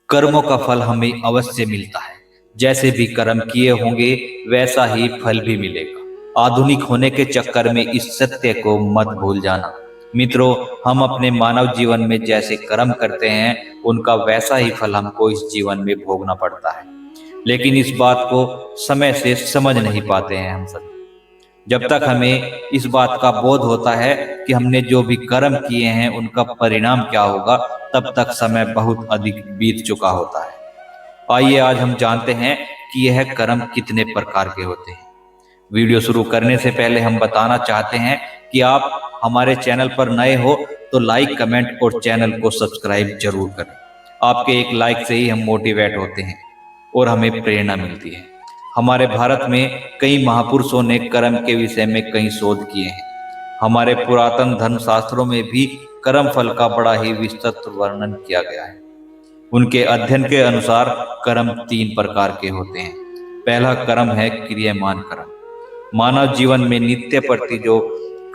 कर्मों का फल हमें अवश्य मिलता है। जैसे भी कर्म किए होंगे वैसा ही फल भी मिलेगा। आधुनिक होने के चक्कर में इस सत्य को मत भूल जाना। मित्रों, हम अपने मानव जीवन में जैसे कर्म करते हैं उनका वैसा ही फल हमको इस जीवन में भोगना पड़ता है। लेकिन इस बात को समय से समझ नहीं पाते हैं हम सब। जब तक हमें इस बात का बोध होता है कि हमने जो भी कर्म किए हैं उनका परिणाम क्या होगा, तब तक समय बहुत अधिक बीत चुका होता है। आइए आज हम जानते हैं कि यह कर्म कितने प्रकार के होते हैं। वीडियो शुरू करने से पहले हम बताना चाहते हैं कि आप हमारे चैनल पर नए हो तो लाइक, कमेंट और चैनल को सब्सक्राइब जरूर करें। आपके एक लाइक से ही हम मोटिवेट होते हैं और हमें प्रेरणा मिलती है। हमारे भारत में कई महापुरुषों ने कर्म के विषय में कई शोध किए हैं। हमारे पुरातन धर्म शास्त्रों में भी कर्म फल का बड़ा ही विस्तृत वर्णन किया गया है। उनके अध्ययन के अनुसार कर्म 3 प्रकार के होते हैं। पहला कर्म है क्रियामान कर्म। मानव जीवन में नित्य प्रति जो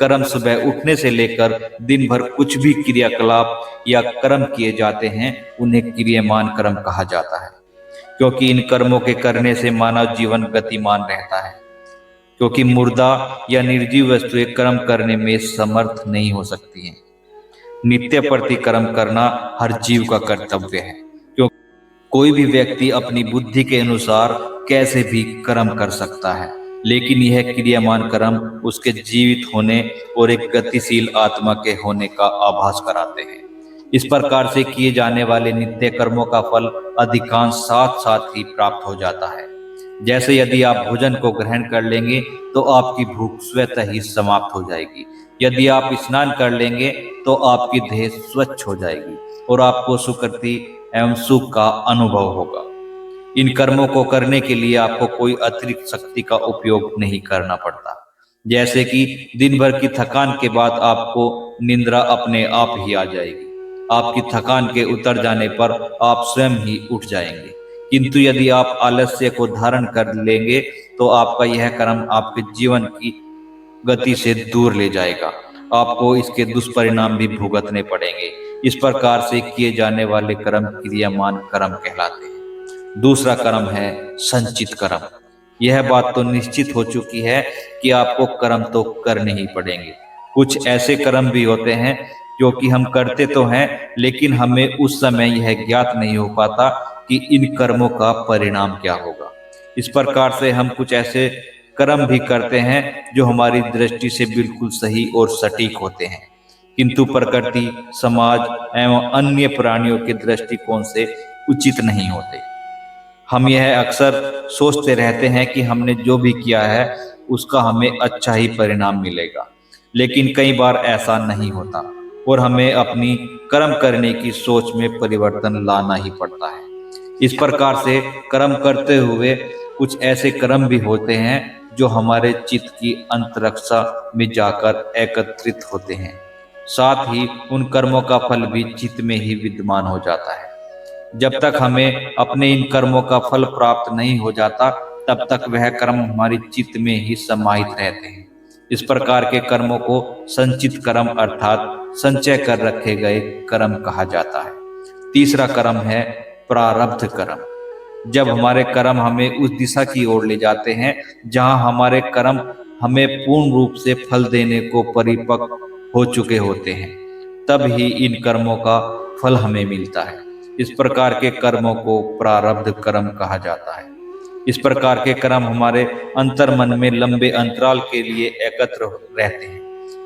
कर्म सुबह उठने से लेकर दिन भर कुछ भी क्रियाकलाप या कर्म किए जाते हैं उन्हें क्रियामान कर्म कहा जाता है। क्योंकि इन कर्मों के करने से मानव जीवन गतिमान रहता है। क्योंकि मुर्दा या निर्जीव वस्तुएं कर्म करने में समर्थ नहीं हो सकती हैं। नित्य प्रति कर्म करना हर जीव का कर्तव्य है। क्योंकि कोई भी व्यक्ति अपनी बुद्धि के अनुसार कैसे भी कर्म कर सकता है, लेकिन यह क्रियामान कर्म उसके जीवित होने और एक गतिशील आत्मा के होने का आभास कराते हैं। इस प्रकार से किए जाने वाले नित्य कर्मों का फल अधिकांश साथ साथ ही प्राप्त हो जाता है। जैसे यदि आप भोजन को ग्रहण कर लेंगे तो आपकी भूख स्वतः ही समाप्त हो जाएगी। यदि आप स्नान कर लेंगे तो आपकी देह स्वच्छ हो जाएगी और आपको सुकृति एवं सुख का अनुभव होगा। इन कर्मों को करने के लिए आपको कोई अतिरिक्त शक्ति का उपयोग नहीं करना पड़ता। जैसे कि दिन भर की थकान के बाद आपको निद्रा अपने आप ही आ जाएगी। आपकी थकान के उतर जाने पर आप स्वयं ही उठ जाएंगे। किंतु यदि आप आलस्य को धारण कर लेंगे तो आपका यह कर्म आपके जीवन की गति से दूर ले जाएगा। आपको इसके दुष्परिणाम भी भुगतने पड़ेंगे। इस प्रकार से किए जाने वाले कर्म क्रियामान कर्म कहलाते हैं। दूसरा कर्म है संचित कर्म। यह बात तो निश्चित हो चुकी है कि आपको कर्म तो करने ही पड़ेंगे। कुछ ऐसे कर्म भी होते हैं जो कि हम करते तो हैं, लेकिन हमें उस समय यह ज्ञात नहीं हो पाता कि इन कर्मों का परिणाम क्या होगा। इस प्रकार से हम कुछ ऐसे कर्म भी करते हैं जो हमारी दृष्टि से बिल्कुल सही और सटीक होते हैं, किंतु प्रकृति, समाज एवं अन्य प्राणियों के दृष्टिकोण से उचित नहीं होते। हम यह अक्सर सोचते रहते हैं कि हमने जो भी किया है उसका हमें अच्छा ही परिणाम मिलेगा, लेकिन कई बार ऐसा नहीं होता और हमें अपनी कर्म करने की सोच में परिवर्तन लाना ही पड़ता है। इस प्रकार से कर्म करते हुए कुछ ऐसे कर्म भी होते हैं जो हमारे चित्त की अंतरक्षा में जाकर एकत्रित होते हैं। साथ ही उन कर्मों का फल भी चित्त में ही विद्यमान हो जाता है। जब तक हमें अपने इन कर्मों का फल प्राप्त नहीं हो जाता तब तक वह कर्म हमारी चित्त में ही समाहित रहते हैं। इस प्रकार के कर्मों को संचित कर्म अर्थात संचय कर रखे गए कर्म कहा जाता है। तीसरा कर्म है प्रारब्ध कर्म। जब हमारे कर्म हमें उस दिशा की ओर ले जाते हैं जहां हमारे कर्म हमें पूर्ण रूप से फल देने को परिपक्व हो चुके होते हैं, तब ही इन कर्मों का फल हमें मिलता है। इस प्रकार के कर्मों को प्रारब्ध कर्म कहा जाता है। इस प्रकार के कर्म हमारे अंतर्मन में लंबे अंतराल के लिए एकत्र रहते हैं।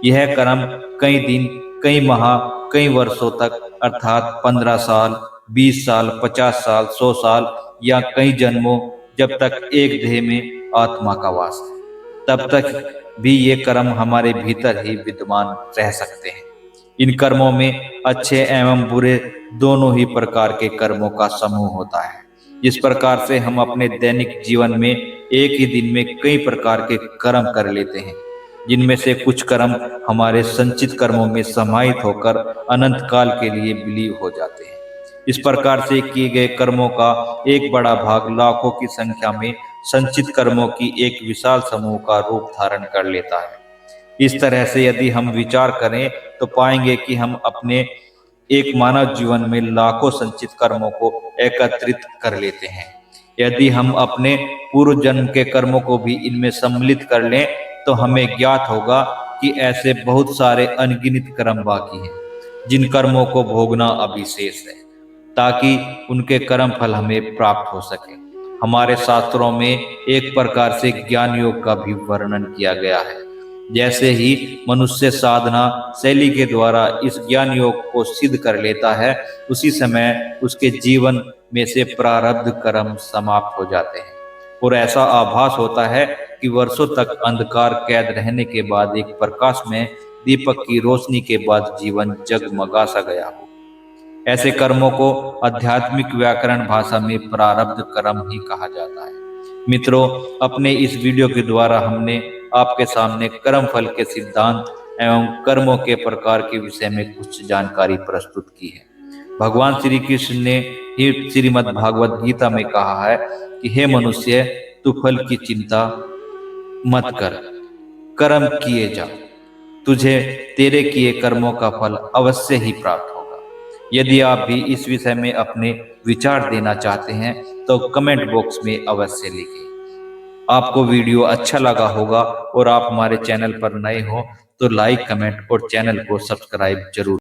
यह कर्म कई दिन, कई माह, कई वर्षों तक अर्थात 15 साल, 20 साल, 50 साल, 100 साल या कई जन्मों, जब तक एक देह में आत्मा का वास है, तब तक भी ये कर्म हमारे भीतर ही विद्यमान रह सकते हैं। इन कर्मों में अच्छे एवं बुरे दोनों ही प्रकार के कर्मों का समूह होता है। इस प्रकार से हम अपने दैनिक जीवन में एक ही दिन में कई प्रकार के कर्म कर लेते हैं, जिनमें से कुछ कर्म हमारे संचित कर्मों में समाहित होकर अनंत काल के लिए विलीन हो जाते हैं। इस प्रकार से किए गए कर्मों का एक बड़ा भाग लाखों की संख्या में संचित कर्मों की एक विशाल समूह का रूप धारण कर लेता है। इस तरह से यदि हम विचार करें तो पाएंगे कि हम अपने एक मानव जीवन में लाखों संचित कर्मों को एकत्रित कर लेते हैं। यदि हम अपने पूर्व जन्म के कर्मों को भी इनमें सम्मिलित कर लें तो हमें ज्ञात होगा कि ऐसे बहुत सारे अनगिनत कर्म बाकी हैं जिन कर्मों को भोगना अभी शेष है, ताकि उनके कर्म फल हमें प्राप्त हो सके। हमारे शास्त्रों में एक प्रकार से ज्ञान योग का भी वर्णन किया गया है। जैसे ही मनुष्य साधना शैली के द्वारा इस ज्ञान योग को सिद्ध कर लेता है, उसी समय उसके जीवन में से प्रारब्ध कर्म समाप्त हो जाते हैं और ऐसा आभास होता है कि वर्षों तक अंधकार कैद रहने के बाद एक प्रकाश में दीपक की रोशनी के बाद जीवन जगमगा सा गया हो। ऐसे कर्मों को आध्यात्मिक व्याकरण भाषा में प्रारब्ध कर्म ही कहा जाता है। मित्रों, अपने इस वीडियो के द्वारा हमने आपके सामने कर्म फल के सिद्धांत एवं कर्मों के प्रकार के विषय में कुछ जानकारी प्रस्तुत की है। भगवान श्री कृष्ण ने ही श्रीमद् भागवत गीता में कहा है कि हे मनुष्य, तू फल की चिंता मत कर, कर्म किए जा, तुझे तेरे किए कर्मों का फल अवश्य ही प्राप्त होगा। यदि आप भी इस विषय में अपने विचार देना चाहते हैं तो कमेंट बॉक्स में अवश्य लिखें। आपको वीडियो अच्छा लगा होगा और आप हमारे चैनल पर नए हो तो लाइक, कमेंट और चैनल को सब्सक्राइब जरूर